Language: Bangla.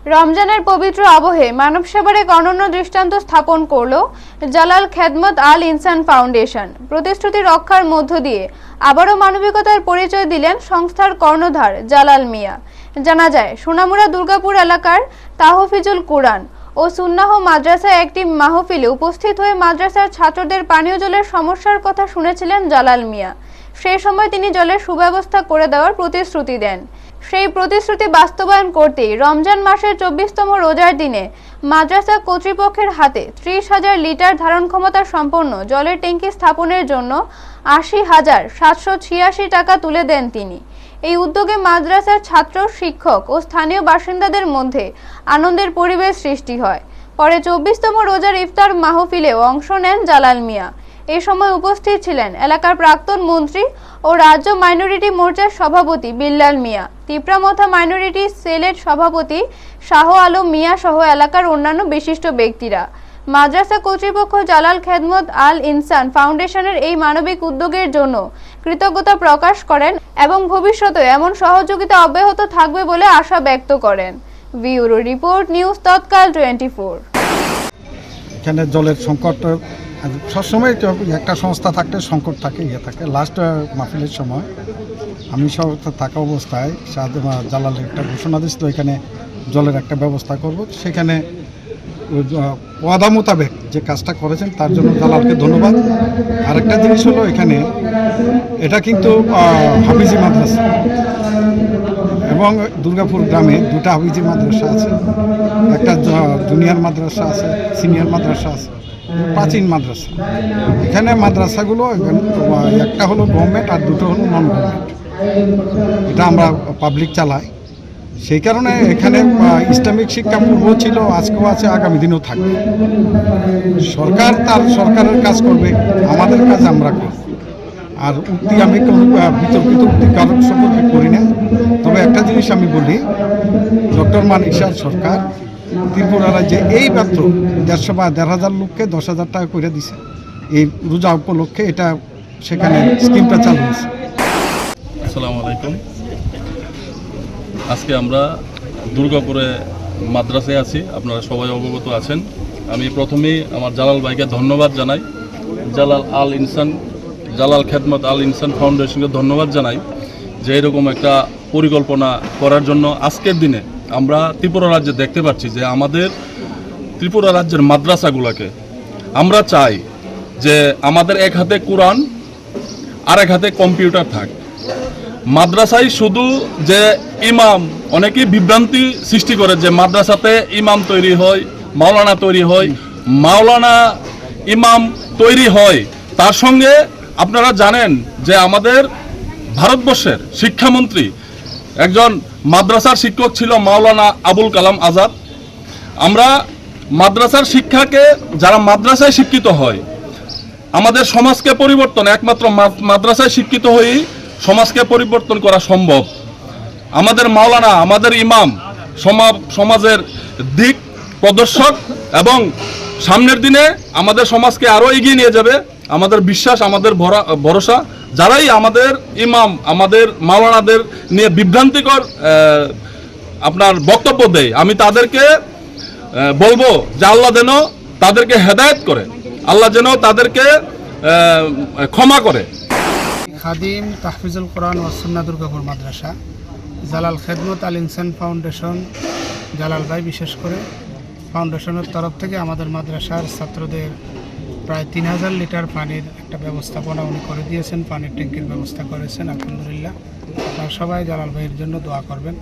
রমজানের পবিত্র আবহে মানব সেবার এক অনন্য দৃষ্টান্ত স্থাপন করল জালাল খেদমত আল ইনসান ফাউন্ডেশন। প্রতিশ্রুতি রক্ষার মধ্য দিয়ে আবারও মানবিকতার পরিচয় দিলেন সংস্থার কর্ণধার জালাল মিয়া। জানা যায়, সোনামুড়া দুর্গাপুর এলাকার তাহফিজুল কুরআন ও সুন্নাহ মাদ্রাসায় একটি মাহফিলে উপস্থিত হয়ে মাদ্রাসার ছাত্রদের পানীয় জলের সমস্যার কথা শুনেছিলেন জালাল মিয়া। সেই সময় তিনি জলের সুব্যবস্থা করে দেওয়ার প্রতিশ্রুতি দেন। সেই প্রতিশ্রুতি বাস্তবায়ন করতেই রমজান মাসের 24তম রোজার দিনে মাদ্রাসা কর্তৃপক্ষের হাতে 30,000 লিটার ধারণ ক্ষমতা সম্পন্ন জলের ট্যাঙ্কি স্থাপনের জন্য 80,786 টাকা তুলে দেন তিনি। এই উদ্যোগে মাদ্রাসার ছাত্র, শিক্ষক ও স্থানীয় বাসিন্দাদের মধ্যে আনন্দের পরিবেশ সৃষ্টি হয়। পরে 24তম রোজার ইফতার মাহফিলেও অংশ নেন জালাল মিয়া। এই সময় উপস্থিত ছিলেন এলাকার প্রাক্তন মন্ত্রী ও রাজ্য মাইনরিটি মোর্চার সভাপতি বিল্লাল মিয়া, তিপ্রামথা মাইনরিটি সেলের সভাপতি শাহ আলম মিয়া সহ এলাকার অন্যান্য বিশিষ্ট ব্যক্তিরা। মাদ্রাসা কর্তৃপক্ষ জালাল খেদমত আল ইনসান ফাউন্ডেশনের এই মানবিক উদ্যোগের জন্য কৃতজ্ঞতা প্রকাশ করেন এবং ভবিষ্যতে এমন সহযোগিতা অব্যাহত থাকবে বলে আশা ব্যক্ত করেন। ব্যুরো রিপোর্ট, নিউজ তৎকাল 24। এখানে জলের সংকট সবসময় একটা সংস্থা থাকলে সংকট থাকে, থাকে। লাস্ট মাহফিলের সময় আমি সব থাকা অবস্থায় জালাল একটা ঘোষণা দিচ্ছিল এখানে জলের একটা ব্যবস্থা করব। সেখানে ওয়াদা মোতাবেক যে কাজটা করেছেন তার জন্য জালালকে ধন্যবাদ। আরেকটা জিনিস হলো, এখানে এটা কিন্তু হাফিজি মাদ্রাসা এবং দুর্গাপুর গ্রামে দুটা হাফিজি মাদ্রাসা আছে, একটা জুনিয়র মাদ্রাসা আছে, সিনিয়র মাদ্রাসা আছে, প্রাচীন মাদ্রাসা। এখানে মাদ্রাসাগুলো একটা হলো গভর্নমেন্ট আর দুটো হলো নন গভর্নমেন্ট। এটা আমরা পাবলিক চালাই। সেই কারণে এখানে ইসলামিক শিক্ষা পূর্ব ছিল, আজকেও আছে, আগামী দিনেও থাকবে। সরকার তার সরকারের কাজ করবে, আমাদের কাজ আমরা করব। আর আমি কোনো বিতর্কিত উক্তি কারণ সম্পর্কে করি না। তবে একটা জিনিস আমি বলি, ডক্টর মানিক শাহ সরকার ত্রিপুরা রাজ্যে এই মাত্র 150 বা 1,500 লোককে 10,000 টাকা করে দিছে। এই রোজা উপলক্ষে এটা সেখানে স্কিমটা চালু হয়েছে। আসসালামু আলাইকুম। আজকে আমরা দুর্গাপুরে মাদ্রাসায় আছি, আপনারা সবাই অবগত আছেন। আমি প্রথমেই আমার জালাল ভাইকে ধন্যবাদ জানাই, জালাল খেদমত আল ইনসান ফাউন্ডেশনকে ধন্যবাদ জানাই যে এরকম একটা পরিকল্পনা করার জন্য। আজকের দিনে আমরা ত্রিপুরা রাজ্যে দেখতে পাচ্ছি যে আমাদের ত্রিপুরা রাজ্যের মাদ্রাসাগুলোকে আমরা চাই যে আমাদের এক হাতে কোরআন আর এক হাতে কম্পিউটার থাক। মাদ্রাসায় শুধু যে ইমাম, অনেকেই বিভ্রান্তি সৃষ্টি করে যে মাদ্রাসাতে ইমাম তৈরি হয়, মাওলানা তৈরি হয়। মাওলানা ইমাম তৈরি হয়, তার সঙ্গে আপনারা জানেন যে আমাদের ভারতবর্ষের শিক্ষামন্ত্রী একজন মাদ্রাসার শিক্ষক ছিল, মাওলানা আবুল কালাম আজাদ। আমরা মাদ্রাসার শিক্ষাকে, যারা মাদ্রাসায় শিক্ষিত হয়, আমাদের সমাজকে পরিবর্তন একমাত্র মাদ্রাসায় শিক্ষিত হয়েই সমাজকে পরিবর্তন করা সম্ভব। আমাদের মাওলানা, আমাদের ইমাম সমাজের দিক প্রদর্শক এবং সামনের দিনে আমাদের সমাজকে আরও এগিয়ে নিয়ে যাবে। আমাদের বিশ্বাস, আমাদের ভরসা। যারাই আমাদের ইমাম, আমাদের মাওলানাদের নিয়ে বিভ্রান্তিকর আপনার বক্তব্য দেয়, আমি তাদেরকে বলবো যে আল্লাহ যেন তাদেরকে হেদায়েত করে, আল্লাহ যেন তাদেরকে ক্ষমা করে। খাদিম তাহফিজুল কোরআন ও সুন্নাহ দুর্গাপুর মাদ্রাসা, জালাল খেদমত আল ইনসান ফাউন্ডেশন, জালাল ভাই বিশেষ করে ফাউন্ডেশনের তরফ থেকে আমাদের মাদ্রাসার ছাত্রদের প্রায় 3,000 লিটার পানির একটা ব্যবস্থাপনা উনি করে দিয়েছেন, পানির ট্যাঙ্কির ব্যবস্থা করেছেন। আলহামদুলিল্লাহ। আপনারা সবাই জালাল ভাইয়ের জন্য দোয়া করবেন।